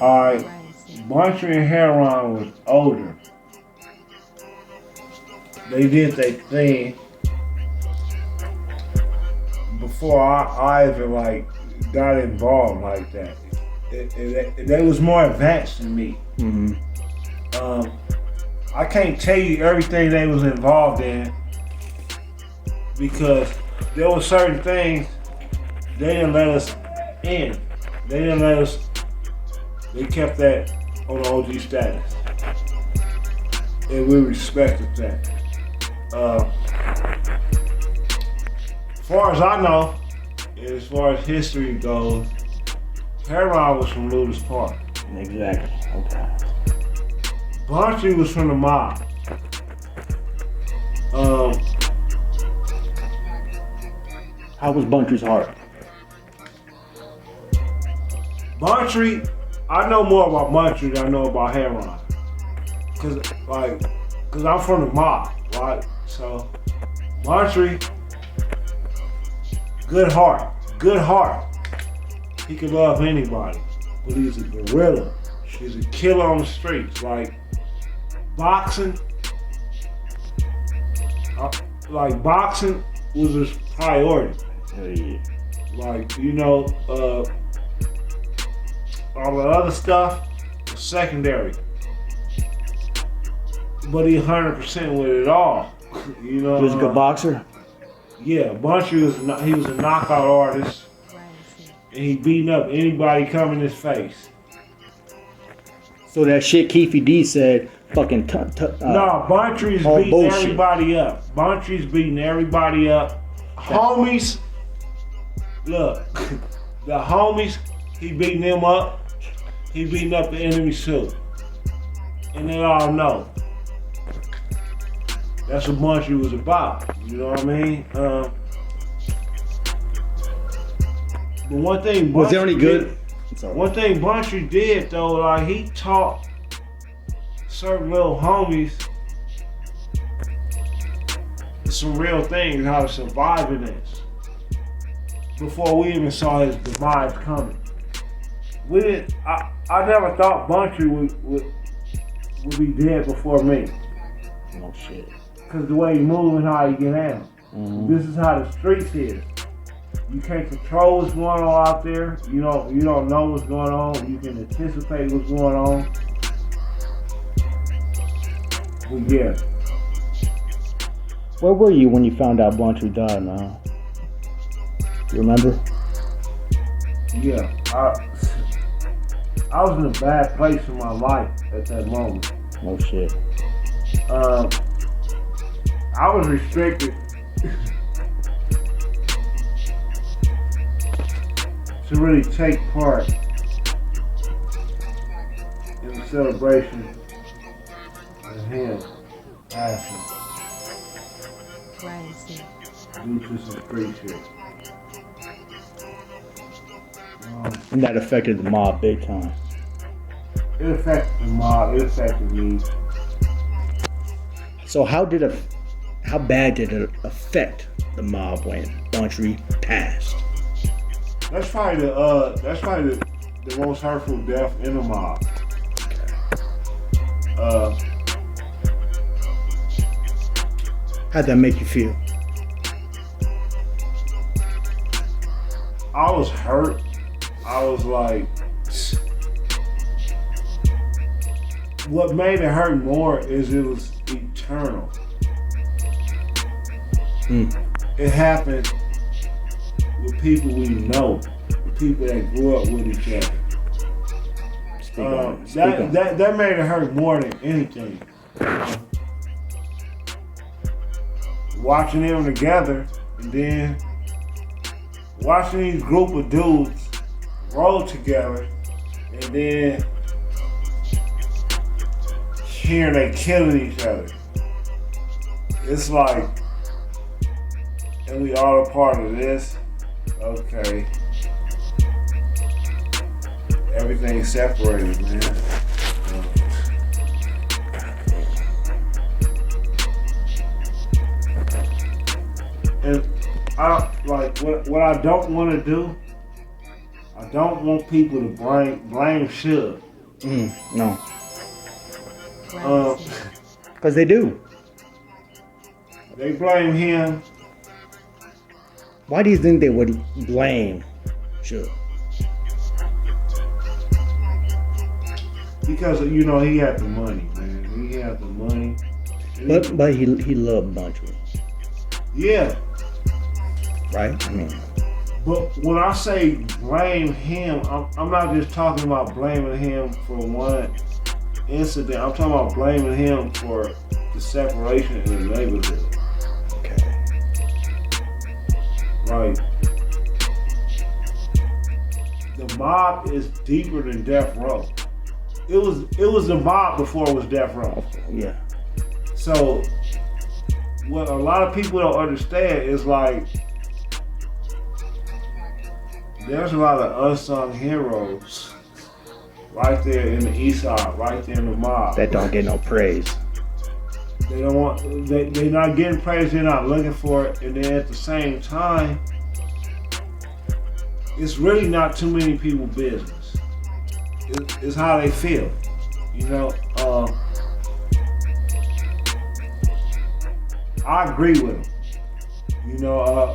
Alright, Montre and Heron was older. They did their thing before I even like got involved like that. They was more advanced than me. Mm-hmm. I can't tell you everything they was involved in because there were certain things they didn't let us in. They didn't let us. They kept that on OG status, and we respected that. As far as I know, and as far as history goes, Trayvon was from Ludus Park. Exactly. Okay. Montre was from the mob. How was Buntry's heart? Montre, I know more about Montre than I know about Heron. Cause I'm from the mob, right? So Montre, good heart. He could love anybody, but he's a gorilla. He's a killer on the streets. Like boxing was his priority. Yeah. Like, all the other stuff was secondary. But he 100% with it all. He was a good boxer? Yeah, Buntry he was a knockout artist. And he beating up anybody coming in his face. So that shit Keefy D said, fucking no, Buntry's beating bullshit. Everybody up. Buntry's beating everybody up. Homies, look, the homies, he beating them up. He beating up the enemy too. And they all know. That's what Montre was about. You know what I mean? But one thing was there any good? One thing Buntry did though, like he taught certain little homies some real things, how to survive in this. Before we even saw his demise coming. I never thought Buntry would be dead before me. No shit. Cause the way he move and how he get down. Mm-hmm. This is how the streets is. You can't control what's going on out there. You don't know what's going on. You can anticipate what's going on. But yeah. Where were you when you found out Buntry died, man? You remember? Yeah. I was in a bad place in my life at that moment. No shit. I was restricted to really take part in the celebration of him passing due to some street shit. And that affected the mob big time. It affected the mob, it affected me. So how bad did it affect the mob when Buntry passed? That's probably the most hurtful death in the mob. How'd that make you feel? I was hurt. I was like, what made it hurt more is it was eternal. It happened with people we know, the people that grew up with each other. That made it hurt more than anything. Watching them together, and then watching these group of dudes roll together, and then hearing they killing each other. It's like, and we all a part of this. Okay. Everything's separated, man. And I like what I don't want to do. I don't want people to blame Suge. No. Um, Because they do. they blame him. Why do you think they would blame Suge? Because, you know, he had the money, man. He had the money. But he loved Montre, Yeah. right? I mean, But when I say blame him, I'm not just talking about blaming him for one incident. I'm talking about blaming him for the separation in the neighborhood. okay. Like, the mob is deeper than death row. It was the mob before it was death row. Yeah. So what a lot of people don't understand is like there's a lot of unsung heroes right there in the east side, right there in the mob. That don't get no praise. They don't want they're not getting praise, they're not looking for it, and then at the same time, it's really not too many people business. It's how they feel. You know, I agree with him. You know,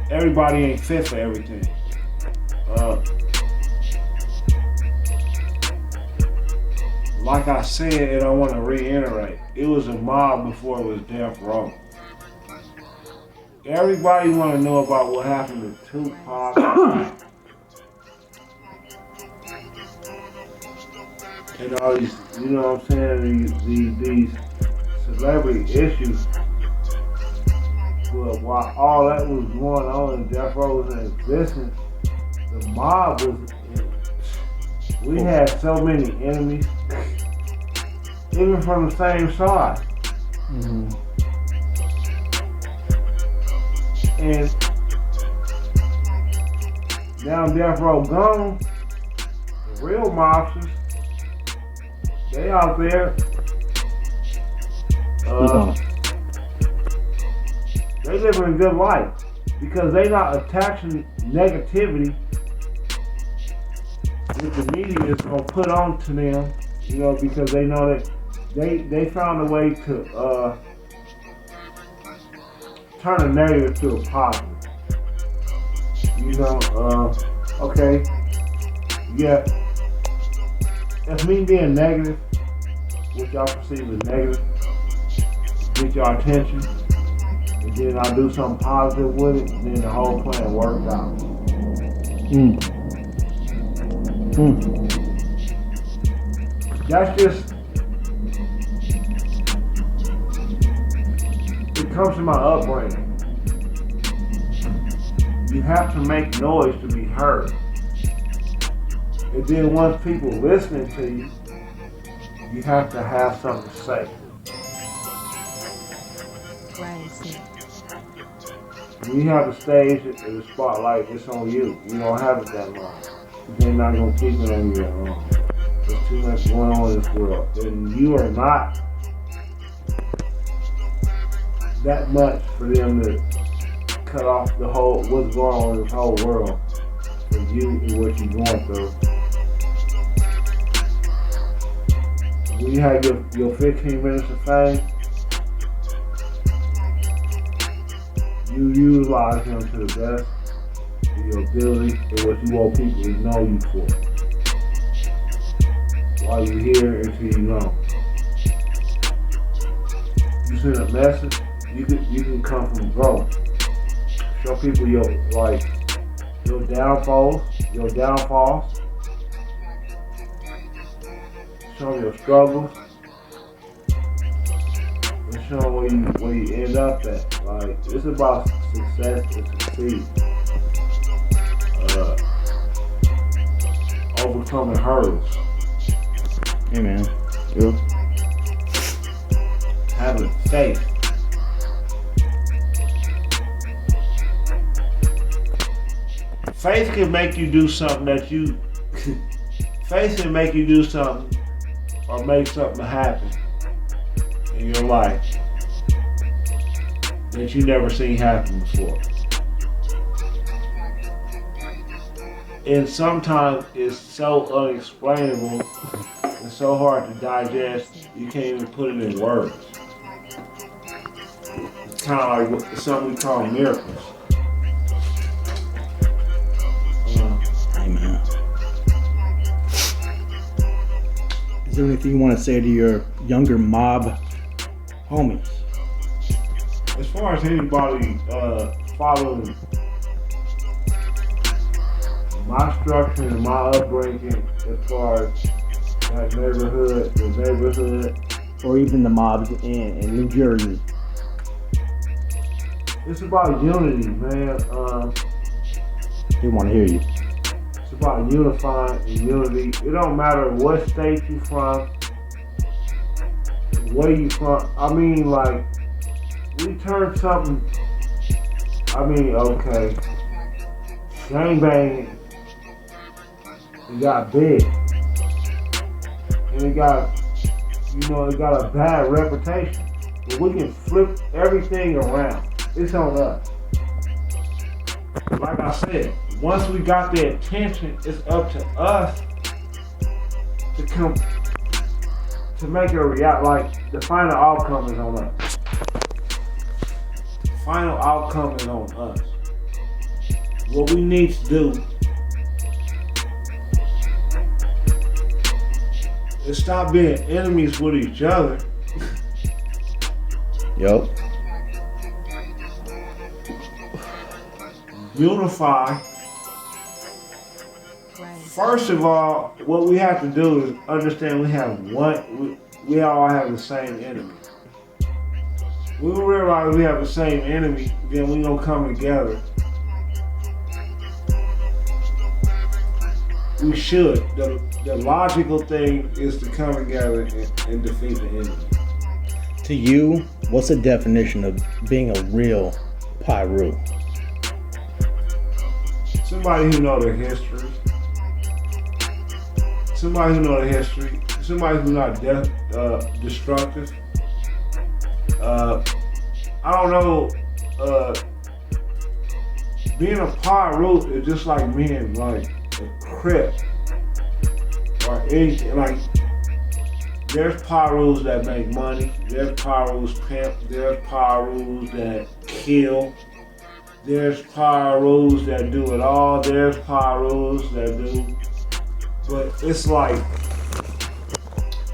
everybody ain't fit for everything. Like I said, and I want to reiterate, it was a mob before it was death row. Everybody want to know about what happened to Tupac. And all these, you know what I'm saying, these celebrity issues. But while all that was going on and death row was in existence, the mob was, we had so many enemies, even from the same side. Mm-hmm. And now death row gone, the real mobsters, they out there. They living a good life because they not attaching negativity that the media is gonna put on to them, you know, because they know that they found a way to turn a negative to a positive. You know, okay, yeah. If me being negative, which y'all perceive as negative, get your attention, and then I do something positive with it, then the whole plan works out. That's just, it comes from my upbringing. You have to make noise to be heard. And then once people listening to you, you have to have something to say. When you have the stage and the spotlight, it's on you. You don't have it that long. They're not going to keep it on you that long. There's too much going on in this world. And you are not that much for them to cut off the whole, what's going on in this whole world for you and what you're going through. When you have your 15 minutes of fame, you utilize them to the best of your ability and what you want people to know you for. While you're here until you know. You send a message, you can come from growth. Show people your downfalls. Show them your struggles. And show them where you end up at. Like, it's about success and succeed. Overcoming hurdles. Hey man. Yeah. Having faith. Faith can make you do something that you faith can make you do something or make something happen in your life that you never seen happen before. And sometimes it's so unexplainable and so hard to digest, you can't even put it in words. It's kind of like something we call miracles. Amen. Is there anything you want to say to your younger mob homies? As far as anybody following my structure and my upbringing, as far as that the neighborhood, Or even the mobs in New Jersey? it's about unity, man. They want to hear you. It's about unifying and unity. It don't matter what state you from, where you from. I mean, like, we turned something. I mean, okay, gangbang. It got big, and it got a bad reputation. But we can flip everything around. It's on us. Like I said, once we got their attention, it's up to us to make it a reality. Like, the final outcome is on us. The final outcome is on us. What we need to do is stop being enemies with each other. Yup. Unify. First of all, what we have to do is understand we have we all have the same enemy. When we realize we have the same enemy, then we gonna come together. We should. The logical thing is to come together and defeat the enemy. To you, what's the definition of being a real PIRU? Somebody who know their history. Somebody who's not destructive. I don't know. Being a PIRU is just like being like a Crip or anything. Like, there's PIRUs that make money. There's PIRUs pimp. There's PIRUs that kill. There's PIRUs that do it all. There's PIRUs that do. But it's like,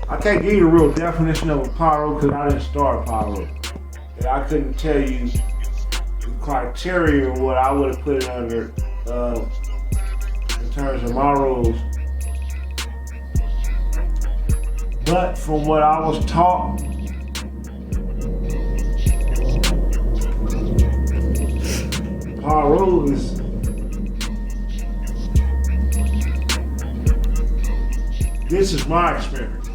I can't give you the real definition of a PIRU because I didn't start PIRU. And I couldn't tell you the criteria of what I would have put it under in terms of my rules. But from what I was taught, PIRU is this is my experience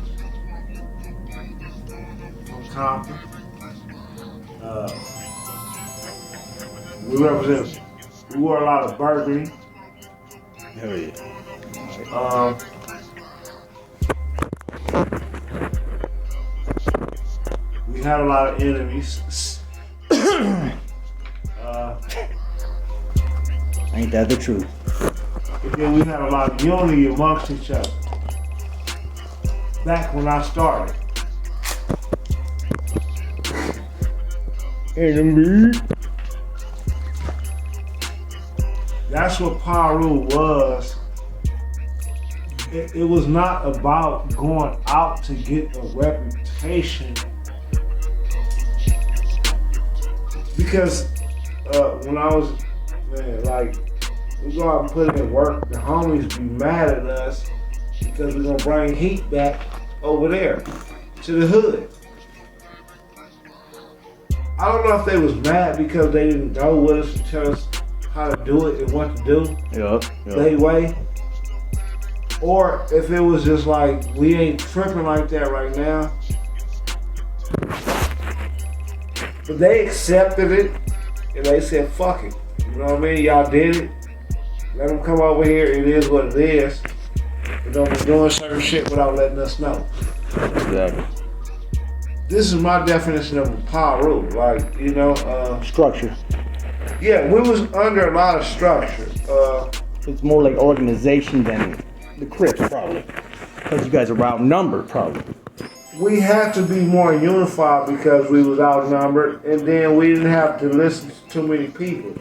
from Compton. We wore a lot of burgundy. Hell yeah. We had a lot of enemies. Ain't that the truth? And then we had a lot of unity amongst each other. Back when I started. Enemy. That's what PIRU was. It was not about going out to get a reputation. Because when I was, like, we go out and put in work, the homies be mad at us because we're gonna bring heat back over there to the hood. I don't know if they was mad because they didn't go with us to tell us how to do it and what to do. Yup. They way. Or if it was just like, we ain't tripping like that right now. But they accepted it and they said, fuck it. You know what I mean? Y'all did it. Let them come over here. It is what it is. But don't be doing certain shit without letting us know. Exactly. This is my definition of a PIRU. Like, you know, Structure. yeah, we was under a lot of structure. It's more like organization than the Crips, probably. Because you guys are outnumbered, probably. We had to be more unified because we was outnumbered, and then we didn't have to listen to too many people.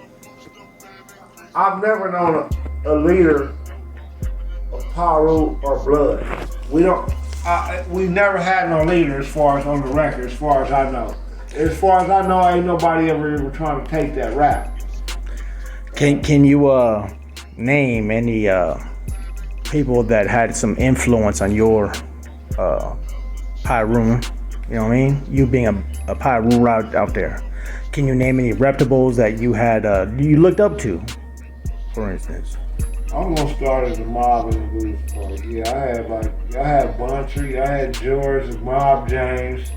I've never known a leader of PIRU or blood. We never had no leader as far as on the record, as far as I know. As far as I know, ain't nobody ever trying to take that rap. Can you name any people that had some influence on your PIRU? You know what I mean? You being a PIRU out there. Can you name any reputables that you had you looked up to, for instance? I'm gonna start as a mob in the blues part. Yeah, I had Montre, I had George, Mob James,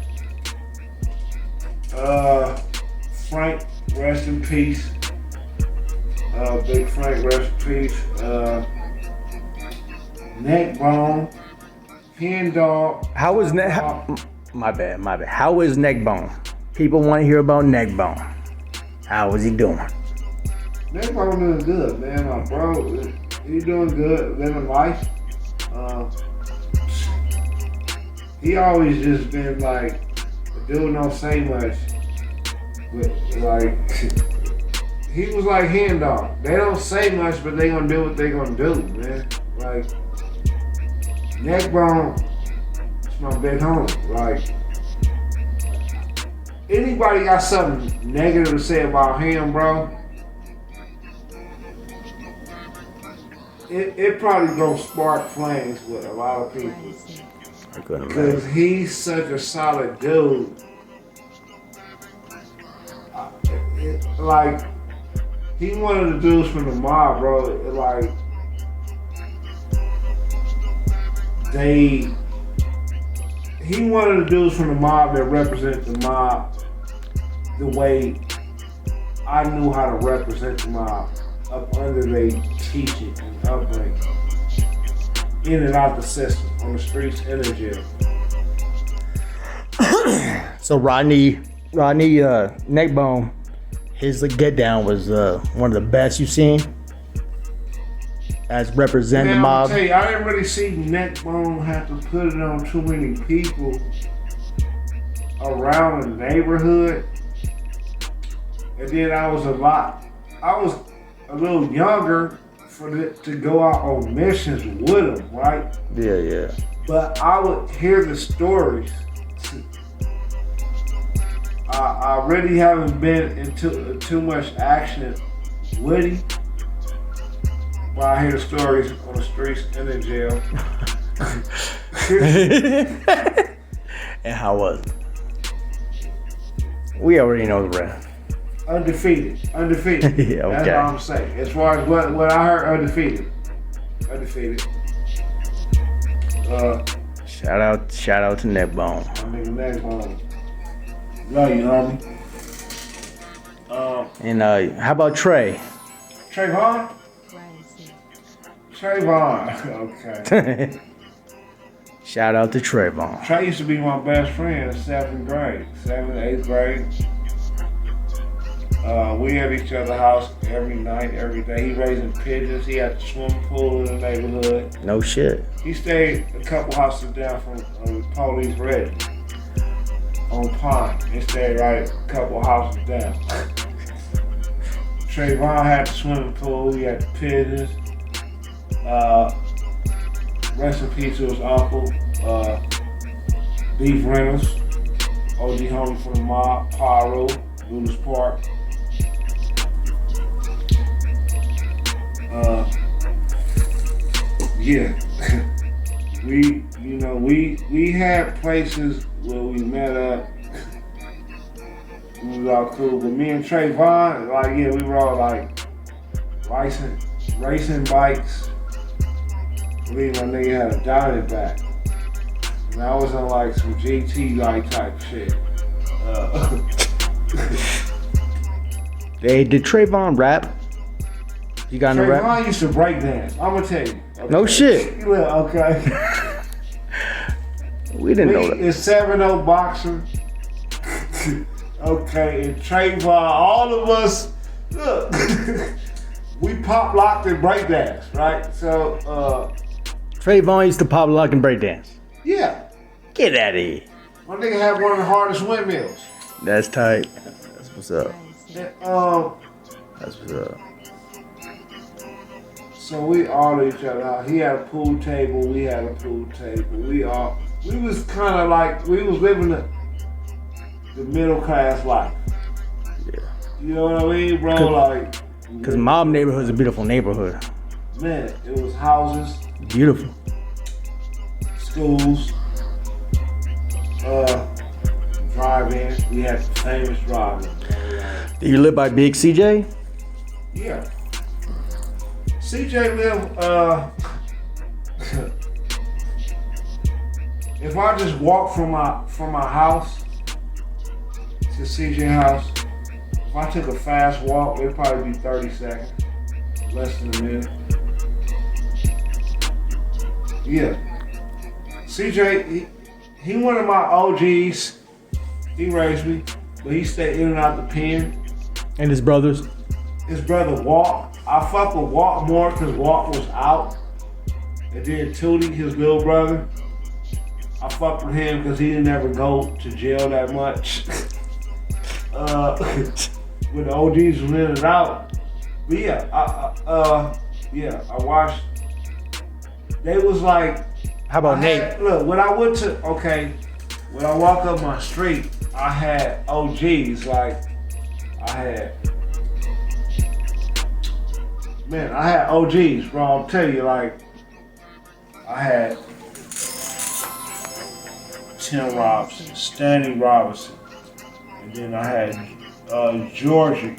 Frank, rest in peace. Big Frank, rest in peace. Neckbone, hendog. How is my bad. How is Neckbone? People want to hear about Neckbone. How is he doing? Neckbone doing good, man. My bro, he doing good, living life. He always just been like, the dude don't say much, but like, he was like hendog. They don't say much, but they gonna do what they gonna do, man. Like, Neckbone, it's my big homie. Like, anybody got something negative to say about him, bro, it probably gonna spark flames with a lot of people. Because he's such a solid dude. Like, he one of the dudes from the mob, bro. Like, he one of the dudes from the mob that represent the mob the way I knew how to represent the mob up under their teaching and upbringing, in and out the system, on the streets and in jail. So Rodney Neckbone, his get down was one of the best you've seen as representing the mob. I'm tell you, I didn't really see Neckbone have to put it on too many people around the neighborhood. And then I was a little younger to go out on missions with him, right? Yeah. But I would hear the stories. I really haven't been into too much action with him. But I hear the stories on the streets and in jail. And how was it? We already know the rest. Undefeated. Yeah, okay. That's all I'm saying. As far as what I heard, undefeated. Shout out to Neckbone. My nigga Neckbone. Love you, homie. And how about Trey? Trayvon? Okay. Shout out to Trayvon. Trey used to be my best friend in 7th, 8th grade. We at each other's house every night, every day. He raising pigeons. He had the swimming pool in the neighborhood. No shit. He stayed a couple houses down from Police Ready on Pine. He stayed right a couple houses down. Trayvon had the swimming pool. He had the pigeons. Rest in peace to his uncle, Beef Reynolds, OG homie from the mob, PIRU, Lewis Park. Yeah, we had places where we met up. We was all cool, but me and Trayvon, like, yeah, we were all like racing bikes. I believe my nigga had a Diamondback, and I was on like some GT like type shit. Hey, did Trayvon rap? You got into rap? Trayvon used to break dance. I'm gonna tell you. Okay. No shit. Yeah, okay. We didn't know that. It's 7-0 boxer. Okay, and Trayvon, all of us, look, we pop locked and break dance, right? So, Trayvon used to pop lock and break dance. yeah. Get out of here. My nigga had one of the hardest windmills. That's tight. That's what's up. And, That's what's up. so we all each other out. He had a pool table. We had a pool table. We was kind of like, we was living the middle class life. Yeah. You know what I mean, bro? Like, Because Mob neighborhood is a beautiful neighborhood. man, it was houses, Beautiful. schools, drive-in. We had the famous drive-in. Do you live by Big CJ? Yeah. CJ lived, if I just walk from my house to CJ house, if I took a fast walk, it'd probably be 30 seconds. Less than a minute. Yeah. CJ, he one of my OGs. He raised me, but he stayed in and out the pen. And his brothers? His brother Walk. I fuck with Walk more because Walk was out. And then Tootie, his little brother, I fuck with him because he didn't ever go to jail that much. When the OGs was in and out. But yeah, I watched. They was like, How about Nate? Look, when I went to, when I walk up my street, I had OGs, like, I had OGs, bro, I'll tell you, like, I had Tim Robinson, Stanley Robinson, and then I had Georgie,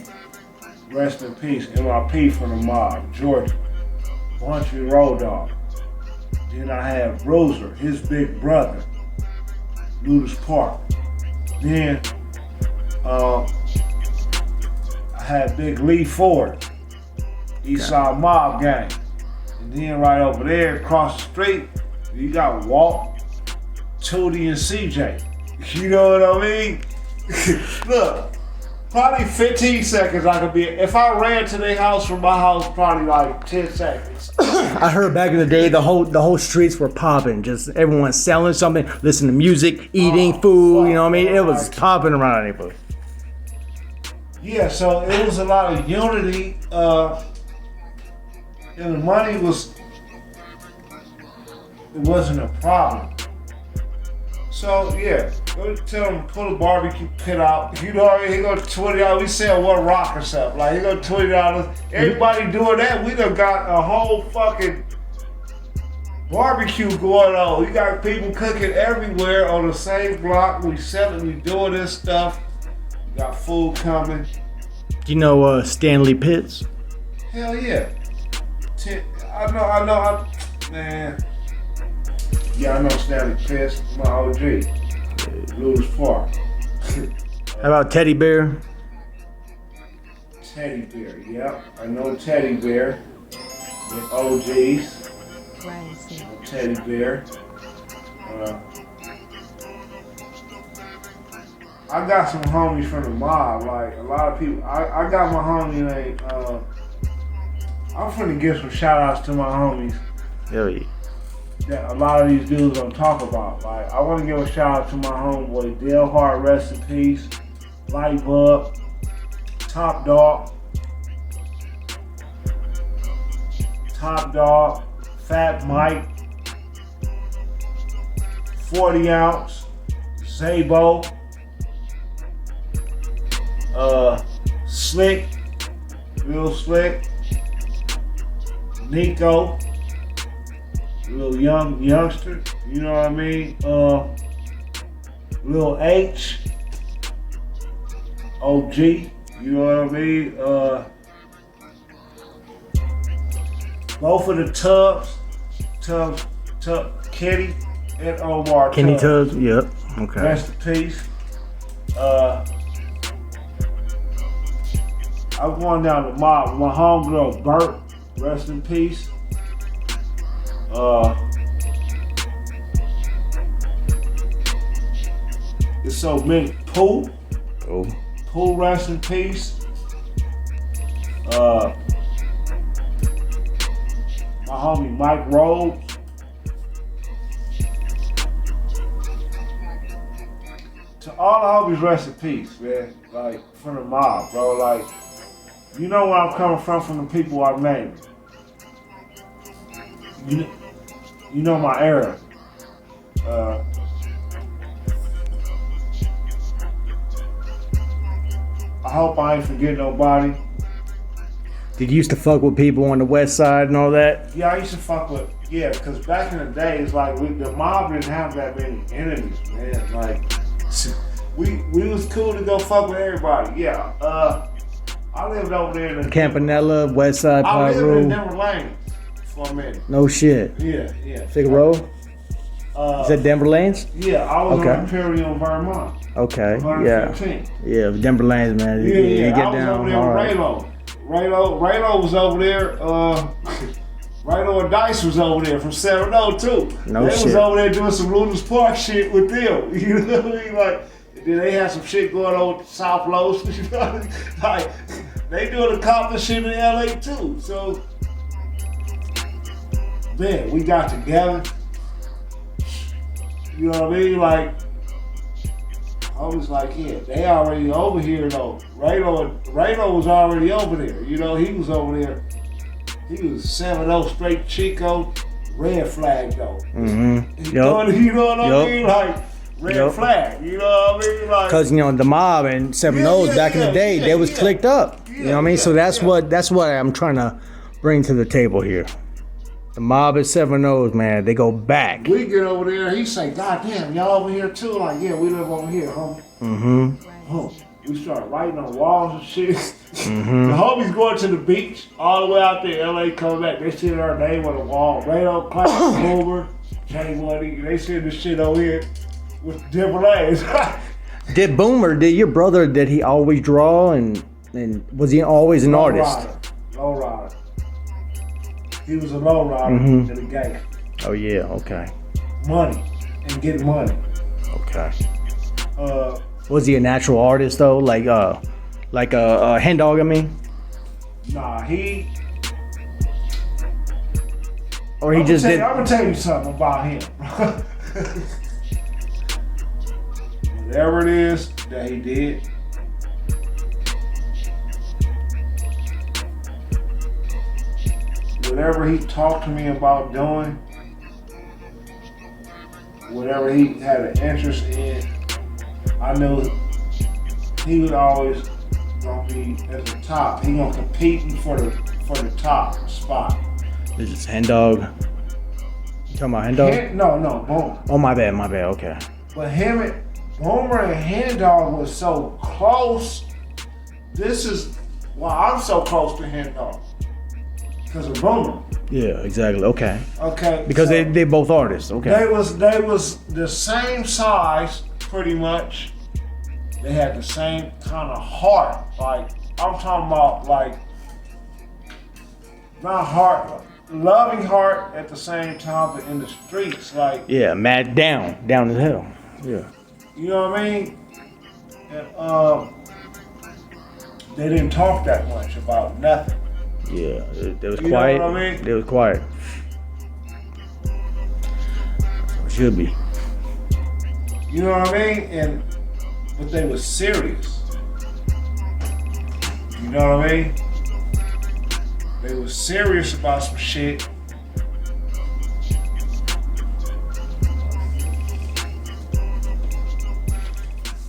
rest in peace, MIP from the mob, Georgie, Montre Road Dog. Then I had Bruiser, his big brother, Ludus Park. Then I had Big Lee Ford, Eastside Mob Gang. And then right over there across the street, you got Walt, Tootie, and CJ. You know what I mean? Look, probably 15 seconds I could be, if I ran to their house from my house, probably like 10 seconds. I heard back in the day the whole streets were popping. Just everyone selling something, listening to music, eating food, you know what I mean? It was popping around that neighborhood. Yeah, so it was a lot of unity, and the money it wasn't a problem. So yeah, go tell him pull a barbecue pit out. You know what I mean? He go $20. We sell one rock or something. Like he go $20. Everybody doing that. We done got a whole fucking barbecue going on. We got people cooking everywhere on the same block. We selling, we doing this stuff. We got food coming. Do you know Stanley Pitts? Hell yeah. I know, man. Yeah, I know Stanley Pitts, my OG. Ludus Park. How about Teddy Bear? Teddy Bear, yep. I know Teddy Bear. The OGs. Teddy Bear. I got some homies from the mob, like a lot of people. I got my homie named, I'm finna give some shout outs to my homies. Hell yeah. That a lot of these dudes don't talk about. Like, I want to give a shout out to my homeboy Dale Hart, rest in peace. Lightbulb, Top Dog, Fat Mike, 40 ounce, Zabo, Slick, Real Slick, Nico. Little youngster, you know what I mean? Lil H, OG, you know what I mean? Both of the Tubbs, Kenny and Omar. Kenny Tubbs, yep, okay. Rest in peace. I'm going down the mob. My homegirl Bert, rest in peace. There's so many. Pooh, rest in peace. my homie Mike Rhodes. To all the homies, rest in peace, man. Like, from the mob, bro. Like, you know where I'm coming from the people I've named. You know my era. I hope I ain't forget nobody. Did you used to fuck with people on the west side and all that? Yeah, I used to fuck with, because back in the day, it's like the mob didn't have that many enemies, man. Like, we was cool to go fuck with everybody. Yeah, I lived over there in Campanella, west side, I lived PIRU. in Denver Lanes for a minute. No shit. Yeah. Figaro? Is that Denver Lanes? Yeah, I was Okay. on Imperial, Vermont. Okay, 115. yeah, Denver Lanes, man. Yeah. You get I was down. over there All with right. Raylo was over there. Raylo and Dice was over there from 702. No they shit. was over there doing some Luna's Park shit with them. You know what I mean? Like, then they had some shit going on with South Los. You know? Like, they doing the Compton shit in LA too. So, man, we got together. You know what I mean? Like, I was like, yeah, they already over here though. Raylo was already over there. You know, he was over there. He was 7-0 straight Chico, red flag though. Mm-hmm. You know what I mean? Like, red Yep. flag. You know what I mean? Like, Cause you know the mob and 7-0s back in the day, they was clicked up. You know what I mean? So that's what I'm trying to bring to the table here. The mob at 7-0s, man, they go back. we get over there, he say, God damn, y'all over here too? Like, yeah, we live over here, homie. Mm-hmm. We start writing on walls and shit. Mm-hmm. The homies going to the beach, all the way out there, LA coming back. They see our name on the wall. Rado, Clark, Boomer, Jay Money. They see this shit over here with different names. Did your brother, did he always draw and was he always an artist? Low rider. He was a low rider Mm-hmm. in the game. Oh yeah, okay. Money and get money. Okay. Was he a natural artist though? Like a hendog, I mean? Nah, he. Or he just did. I'm gonna tell you something about him. Whatever it is that he did, whatever he talked to me about doing, whatever he had an interest in, I knew he was always gonna be at the top. He gonna compete for the top spot. This is hendog. You talking about hendog? No, Boomer. Oh my bad, okay. But him and Boomer and Hendog was so close. This is why I'm so close to Hendog. Because of Boomer. Yeah, exactly. Okay. Okay. Because so they both artists. Okay. They was the same size, pretty much. They had the same kind of heart. Like, I'm talking about, like, not heart, loving heart at the same time, but in the streets, like. Yeah, mad down as hell. Yeah. You know what I mean? And they didn't talk that much about nothing. Yeah, they was You know quiet. what I mean? They was quiet. So it should be. You know what I mean? But they was serious. You know what I mean? They was serious about some shit.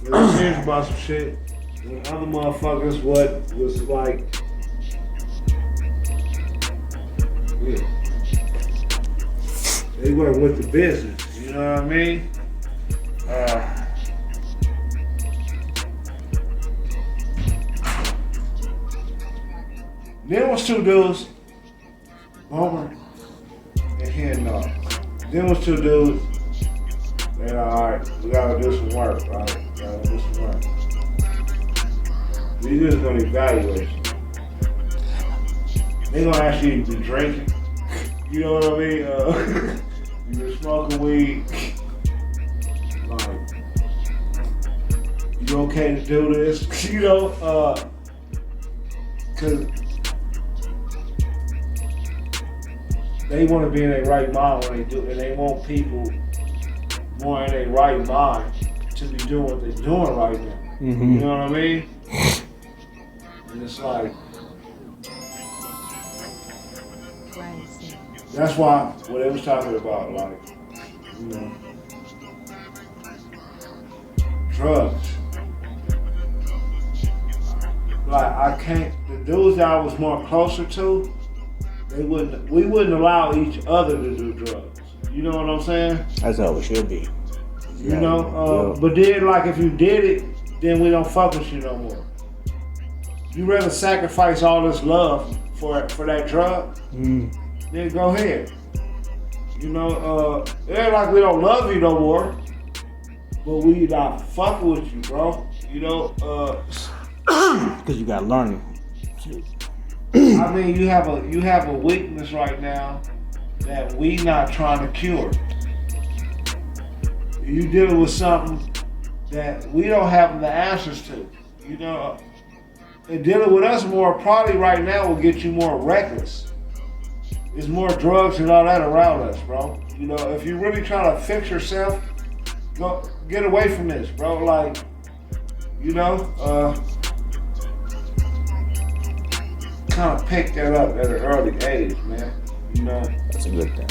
They was serious about some shit. When other motherfuckers was like, yeah. They weren't with the business. You know what I mean? There was two dudes, Boomer and Hendog. Then was two dudes. They alright, we gotta do some work, right? We gotta do some work. We just gonna evaluate you. They gonna ask you to be drinking. You know what I mean? You been smoking weed. Like, you okay to do this? You know, cause they want to be in their right mind when they do, and they want people more in their right mind to be doing what they're doing right now. Mm-hmm. You know what I mean? And it's like, that's why what they was talking about, like, you know, drugs. Like, I can't, the dudes that I was more closer to, we wouldn't allow each other to do drugs. You know what I'm saying? That's how it should be. You know, but then, like, if you did it, then we don't fuck with you no more. You rather sacrifice all this love for that drug, then go ahead. You know, it ain't like we don't love you no more, but we not fucking with you, bro. You know, because you got to learn. I mean, you have a weakness right now that we not trying to cure. You dealing with something that we don't have the answers to. You know, and dealing with us more probably right now will get you more reckless. There's more drugs and all that around us, bro. You know, if you're really trying to fix yourself, go get away from this, bro. Like, you know, kind of pick that up at an early age, man. You know, That's a good thing.